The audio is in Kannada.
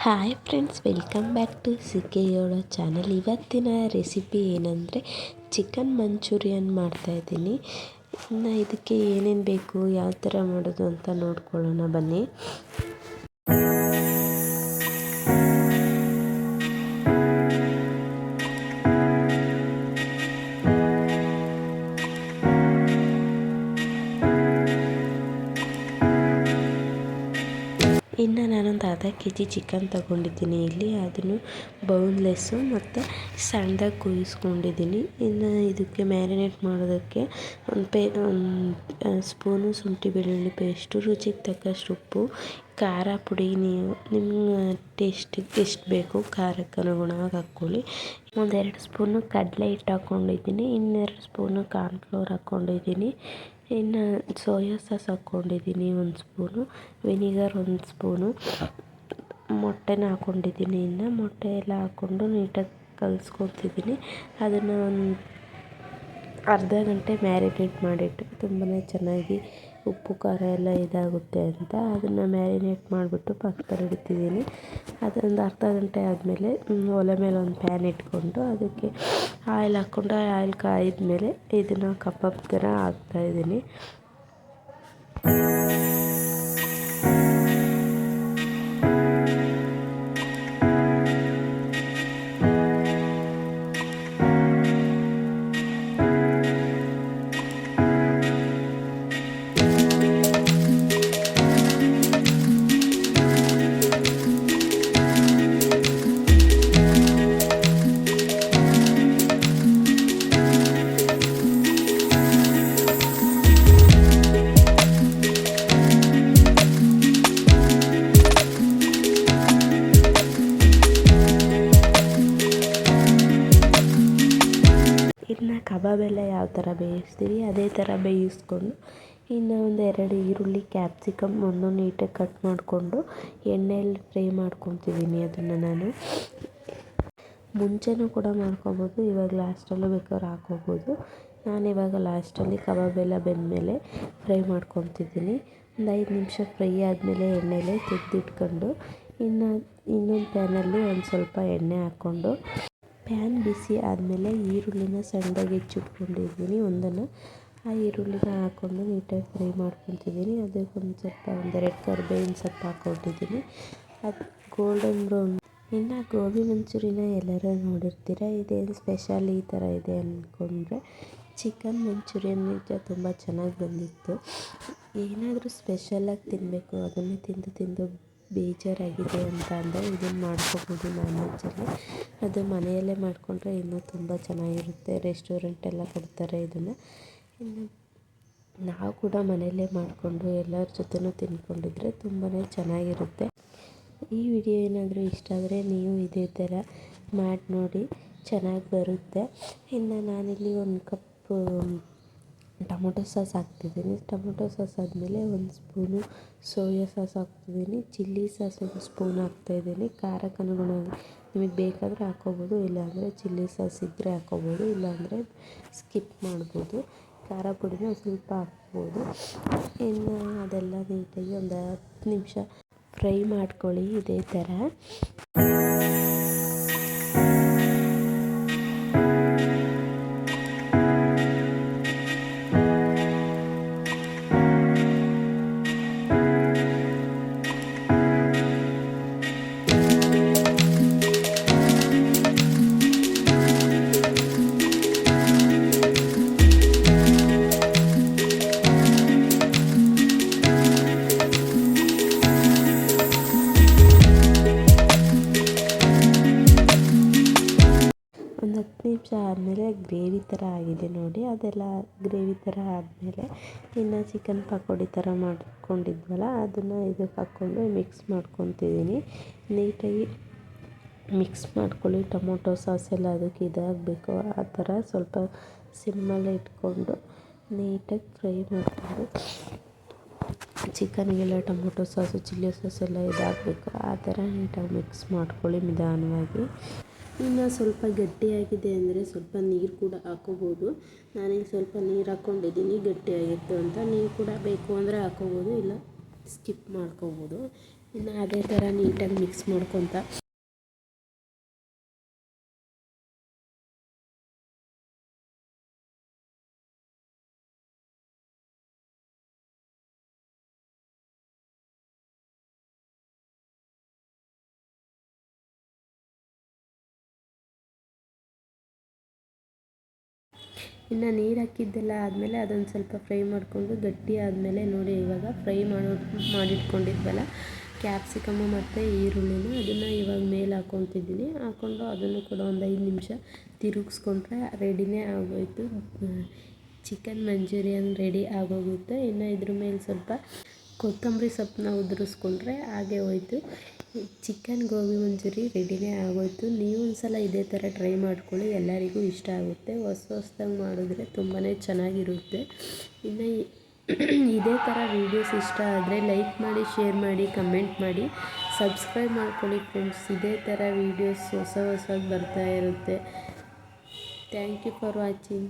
Hi friends, welcome back to ಸಿಕೆಯೋಳ ಚಾನಲ್. ಇವತ್ತಿನ ರೆಸಿಪಿ ಏನಂದರೆ ಚಿಕನ್ ಮಂಚೂರಿಯನ್ ಮಾಡ್ತಾಯಿದ್ದೀನಿ. ಇನ್ನು ಇದಕ್ಕೆ ಏನೇನು ಬೇಕು, ಯಾವ ಥರ ಮಾಡೋದು ಅಂತ ನೋಡ್ಕೊಳ್ಳೋಣ ಬನ್ನಿ. ಇನ್ನು ನಾನೊಂದು ಅರ್ಧ ಕೆ.ಜಿ ಚಿಕನ್ ತೊಗೊಂಡಿದ್ದೀನಿ. ಇಲ್ಲಿ ಅದನ್ನು ಬೋನ್ಲೆಸ್ಸು ಮತ್ತು ಸಣ್ಣದಾಗಿ ಕುಯ್ಸ್ಕೊಂಡಿದ್ದೀನಿ. ಇನ್ನು ಇದಕ್ಕೆ ಮ್ಯಾರಿನೇಟ್ ಮಾಡೋದಕ್ಕೆ ಒಂದು ಸ್ಪೂನು ಶುಂಠಿ ಬೆಳ್ಳುಳ್ಳಿ ಪೇಸ್ಟು, ರುಚಿಗೆ ತಕ್ಕಷ್ಟು ಉಪ್ಪು, ಖಾರ ಪುಡಿ ನೀವು ನಿಮ್ಮ ಟೇಸ್ಟಿಗೆ ಎಷ್ಟು ಬೇಕು ಖಾರಕ್ಕೆ ಅನುಗುಣವಾಗಿ ಹಾಕ್ಕೊಳ್ಳಿ. ಒಂದೆರಡು ಸ್ಪೂನು ಕಡಲೆ ಹಿಟ್ಟು ಹಾಕ್ಕೊಂಡಿದ್ದೀನಿ. ಇನ್ನೆರಡು ಸ್ಪೂನು ಕಾರ್ನ್ಫ್ಲೋರ್ ಹಾಕ್ಕೊಂಡಿದ್ದೀನಿ. ಇನ್ನು ಸೋಯಾ ಸಾಸ್ ಹಾಕ್ಕೊಂಡಿದ್ದೀನಿ ಒಂದು ಸ್ಪೂನು, ವಿನಿಗರ್ ಒಂದು ಸ್ಪೂನು, ಮೊಟ್ಟೆನ ಹಾಕ್ಕೊಂಡಿದ್ದೀನಿ. ಇನ್ನು ಮೊಟ್ಟೆ ಎಲ್ಲ ಹಾಕ್ಕೊಂಡು ನೀಟಾಗಿ ಕಲಿಸ್ಕೊತಿದ್ದೀನಿ. ಅದನ್ನು ಒಂದು ಅರ್ಧ ಗಂಟೆ ಮ್ಯಾರಿನೇಟ್ ಮಾಡಿಟ್ಟು ತುಂಬಾ ಚೆನ್ನಾಗಿ ಉಪ್ಪು ಖಾರ ಎಲ್ಲ ಇದಾಗುತ್ತೆ ಅಂತ ಅದನ್ನು ಮ್ಯಾರಿನೇಟ್ ಮಾಡಿಬಿಟ್ಟು ಪಕ್ಕದಲ್ಲಿ ಇಡ್ತಿದ್ದೀನಿ. ಅದೊಂದು ಅರ್ಧ ಗಂಟೆ ಆದಮೇಲೆ ಒಲೆ ಮೇಲೆ ಒಂದು ಪ್ಯಾನ್ ಇಟ್ಕೊಂಡು ಅದಕ್ಕೆ ಆಯಿಲ್ ಹಾಕ್ಕೊಂಡು ಆಯಿಲ್ ಕಾಯಿದ ಮೇಲೆ ಇದನ್ನು ಕಬಾಬ್ ಥರ ಹಾಕ್ತಾಯಿದ್ದೀನಿ. ಇನ್ನು ಕಬಾಬೆಲ್ಲ ಯಾವ ಥರ ಬೇಯಿಸ್ತೀವಿ ಅದೇ ಥರ ಬೇಯಿಸ್ಕೊಂಡು ಇನ್ನು ಒಂದು 2 ಈರುಳ್ಳಿ, ಕ್ಯಾಪ್ಸಿಕಮ್ ಒಂದು ನೀಟಾಗಿ ಕಟ್ ಮಾಡಿಕೊಂಡು ಎಣ್ಣೆಯಲ್ಲಿ ಫ್ರೈ ಮಾಡ್ಕೊತಿದ್ದೀನಿ. ಅದನ್ನು ನಾನು ಮುಂಚೆನೂ ಕೂಡ ಮಾಡ್ಕೊಬೋದು, ಇವಾಗ ಲಾಸ್ಟಲ್ಲೂ ಬೇಕಾದ್ರೆ ಹಾಕ್ಕೋಬೋದು. ನಾನಿವಾಗ ಲಾಸ್ಟಲ್ಲಿ ಕಬಾಬೆಲ್ಲ ಬೆಂದಮೇಲೆ ಫ್ರೈ ಮಾಡ್ಕೊತಿದ್ದೀನಿ. ಒಂದು 5 ನಿಮಿಷ ಫ್ರೈ ಆದಮೇಲೆ ಎಣ್ಣೆಲೆ ತೆಗೆದಿಟ್ಕೊಂಡು ಇನ್ನೊಂದು ಪ್ಯಾನಲ್ಲಿ ಒಂದು ಸ್ವಲ್ಪ ಎಣ್ಣೆ ಹಾಕ್ಕೊಂಡು ಪ್ಯಾನ್ ಬಿಸಿ ಆದಮೇಲೆ ಈರುಳ್ಳಿನ ಸಣ್ಣದಾಗಿ ಹೆಚ್ಚಿಟ್ಕೊಂಡಿದ್ದೀನಿ ಒಂದನ್ನು. ಆ ಈರುಳ್ಳಿನ ಹಾಕ್ಕೊಂಡು ನೀಟಾಗಿ ಫ್ರೈ ಮಾಡ್ಕೊತಿದ್ದೀನಿ. ಅದಕ್ಕೆ ಒಂದೆರಡು ಕರಿಬೇವಿನ ಸೊಪ್ಪು ಹಾಕ್ಕೊಂಡಿದ್ದೀನಿ. ಅದು ಗೋಲ್ಡನ್ ಬ್ರೌನ್. ಇನ್ನು ಗೋಬಿ ಮಂಚೂರಿನ ಎಲ್ಲರೂ ನೋಡಿರ್ತೀರ, ಇದೇನು ಸ್ಪೆಷಲ್ ಈ ಥರ ಇದೆ ಅಂದ್ಕೊಂಡ್ರೆ ಚಿಕನ್ ಮಂಚೂರಿಯನ್ ನಿಜ ತುಂಬ ಚೆನ್ನಾಗಿ ಬಂದಿತ್ತು. ಏನಾದರೂ ಸ್ಪೆಷಲಾಗಿ ತಿನ್ನಬೇಕು, ಅದನ್ನೇ ತಿಂದು ಬೇಜಾರಾಗಿದೆ ಅಂತ ಅಂದರೆ ಇದನ್ನು ಮಾಡ್ಕೊಬೋದು ನಾನ್ ವೆಜ್ಜಲ್ಲಿ. ಅದು ಮನೆಯಲ್ಲೇ ಮಾಡಿಕೊಂಡ್ರೆ ಇನ್ನೂ ತುಂಬ ಚೆನ್ನಾಗಿರುತ್ತೆ. ರೆಸ್ಟೋರೆಂಟೆಲ್ಲ ಕೊಡ್ತಾರೆ ಇದನ್ನು. ಇನ್ನು ನಾವು ಕೂಡ ಮನೆಯಲ್ಲೇ ಮಾಡಿಕೊಂಡು ಎಲ್ಲರ ಜೊತೆನೂ ತಿಂದ್ಕೊಂಡಿದ್ರೆ ತುಂಬಾ ಚೆನ್ನಾಗಿರುತ್ತೆ. ಈ ವಿಡಿಯೋ ಏನಾದರೂ ಇಷ್ಟ ಆದರೆ ನೀವು ಇದೇ ಥರ ಮಾಡಿ ನೋಡಿ, ಚೆನ್ನಾಗಿ ಬರುತ್ತೆ. ಇನ್ನು ನಾನಿಲ್ಲಿ ಒಂದು ಕಪ್ಪು ಟೊಮೊಟೊ ಸಾಸ್ ಹಾಕ್ತಿದ್ದೀನಿ. ಟೊಮೊಟೊ ಸಾಸ್ ಆದಮೇಲೆ ಒಂದು ಸ್ಪೂನು ಸೋಯಾ ಸಾಸ್ ಹಾಕ್ತಿದ್ದೀನಿ. ಚಿಲ್ಲಿ ಸಾಸ್ ಒಂದು ಸ್ಪೂನ್ ಹಾಕ್ತಾಯಿದ್ದೀನಿ. ಖಾರಕ್ಕೆ ಅನುಗುಣವಾಗಿ ನಿಮಗೆ ಬೇಕಾದರೆ ಹಾಕ್ಕೋಬೋದು, ಇಲ್ಲಾಂದರೆ ಚಿಲ್ಲಿ ಸಾಸ್ ಇದ್ದರೆ ಹಾಕ್ಕೋಬೋದು, ಇಲ್ಲಾಂದರೆ ಸ್ಕಿಪ್ ಮಾಡ್ಬೋದು. ಖಾರ ಪುಡಿನ ಸ್ವಲ್ಪ ಹಾಕ್ಬೋದು. ಇನ್ನು ಅದೆಲ್ಲ ನೀಟಾಗಿ ಒಂದು 10 ನಿಮಿಷ ಫ್ರೈ ಮಾಡ್ಕೊಳ್ಳಿ ಇದೇ ಥರ. ಒಂದು 10 ನಿಮಿಷ ಆದಮೇಲೆ ಗ್ರೇವಿ ಥರ ಆಗಿದೆ ನೋಡಿ. ಅದೆಲ್ಲ ಗ್ರೇವಿ ಥರ ಆದಮೇಲೆ ಇನ್ನು ಚಿಕನ್ ಪಕೋಡಿ ಥರ ಮಾಡ್ಕೊಂಡಿದ್ವಲ್ಲ ಅದನ್ನು ಇದಕ್ಕೆ ಹಾಕ್ಕೊಂಡು ಮಿಕ್ಸ್ ಮಾಡ್ಕೊತಿದ್ದೀನಿ. ನೀಟಾಗಿ ಮಿಕ್ಸ್ ಮಾಡ್ಕೊಳ್ಳಿ. ಟೊಮೊಟೊ ಸಾಸ್ ಎಲ್ಲ ಅದಕ್ಕೆ ಇದಾಗಬೇಕು, ಆ ಥರ ಸ್ವಲ್ಪ ಸಿಮ್ಮಲ್ಲೇ ಇಟ್ಕೊಂಡು ನೀಟಾಗಿ ಫ್ರೈ ಮಾಡಿಕೊಂಡು ಚಿಕನ್ಗೆಲ್ಲ ಟೊಮೊಟೊ ಸಾಸು, ಚಿಲ್ಲಿ ಸಾಸ್ ಎಲ್ಲ ಇದಾಗಬೇಕು, ಆ ಥರ ನೀಟಾಗಿ ಮಿಕ್ಸ್ ಮಾಡ್ಕೊಳ್ಳಿ ನಿಧಾನವಾಗಿ. ಇನ್ನು ಸ್ವಲ್ಪ ಗಟ್ಟಿಯಾಗಿದೆ ಅಂದರೆ ಸ್ವಲ್ಪ ನೀರು ಕೂಡ ಹಾಕ್ಕೋಬೋದು. ನಾನೀಗ ಸ್ವಲ್ಪ ನೀರು ಹಾಕ್ಕೊಂಡಿದ್ದೀನಿ ಗಟ್ಟಿಯಾಗಿತ್ತು ಅಂತ. ನೀರು ಕೂಡ ಬೇಕು ಅಂದರೆ ಹಾಕ್ಕೋಬೋದು, ಇಲ್ಲ ಸ್ಕಿಪ್ ಮಾಡ್ಕೋಬೋದು. ಇನ್ನು ಅದೇ ಥರ ನೀಟಾಗಿ ಮಿಕ್ಸ್ ಮಾಡ್ಕೊತ ಇನ್ನು ನೀರು ಹಾಕಿದ್ದೆಲ್ಲ ಆದಮೇಲೆ ಅದೊಂದು ಸ್ವಲ್ಪ ಫ್ರೈ ಮಾಡಿಕೊಂಡು ಗಟ್ಟಿ ಆದಮೇಲೆ ನೋಡಿ ಇವಾಗ ಫ್ರೈ ಮಾಡಿಟ್ಕೊಂಡಿದ್ವಲ್ಲ ಕ್ಯಾಪ್ಸಿಕಮ್ಮು ಮತ್ತು ಈರುಳ್ಳಿನ ಅದನ್ನು ಇವಾಗ ಮೇಲೆ ಹಾಕ್ಕೊತಿದ್ದೀನಿ. ಹಾಕ್ಕೊಂಡು ಅದನ್ನು ಕೂಡ ಒಂದು 5 ನಿಮಿಷ ತಿರುಗಿಸ್ಕೊಂಡ್ರೆ ರೆಡಿನೇ ಆಗೋಯಿತು. ಚಿಕನ್ ಮಂಚೂರಿಯನ್ ರೆಡಿ ಆಗೋಗುತ್ತೆ. ಇನ್ನು ಇದ್ರ ಮೇಲೆ ಸ್ವಲ್ಪ ಕೊತ್ತಂಬರಿ ಸೊಪ್ಪನ್ನ ಉದುರಿಸ್ಕೊಂಡ್ರೆ ಹಾಗೆ ಹೋಯ್ತು, ಚಿಕನ್ ಗೋಬಿ ಮಂಚೂರಿ ರೆಡಿನೇ ಆಗೋಯಿತು. ನೀವು ಒಂದು ಸಲ ಇದೇ ಥರ ಟ್ರೈ ಮಾಡ್ಕೊಳ್ಳಿ, ಎಲ್ಲರಿಗೂ ಇಷ್ಟ ಆಗುತ್ತೆ. ಹೊಸ್ದಾಗಿ ಮಾಡಿದ್ರೆ ತುಂಬಾ ಚೆನ್ನಾಗಿರುತ್ತೆ. ಇನ್ನು ಇದೇ ಥರ ವೀಡಿಯೋಸ್ ಇಷ್ಟ ಆದರೆ ಲೈಕ್ ಮಾಡಿ, ಶೇರ್ ಮಾಡಿ, ಕಮೆಂಟ್ ಮಾಡಿ, ಸಬ್ಸ್ಕ್ರೈಬ್ ಮಾಡ್ಕೊಳ್ಳಿ ಫ್ರೆಂಡ್ಸ್. ಇದೇ ಥರ ವೀಡಿಯೋಸ್ ಹೊಸದು ಬರ್ತಾ ಇರುತ್ತೆ. Thank you for watching.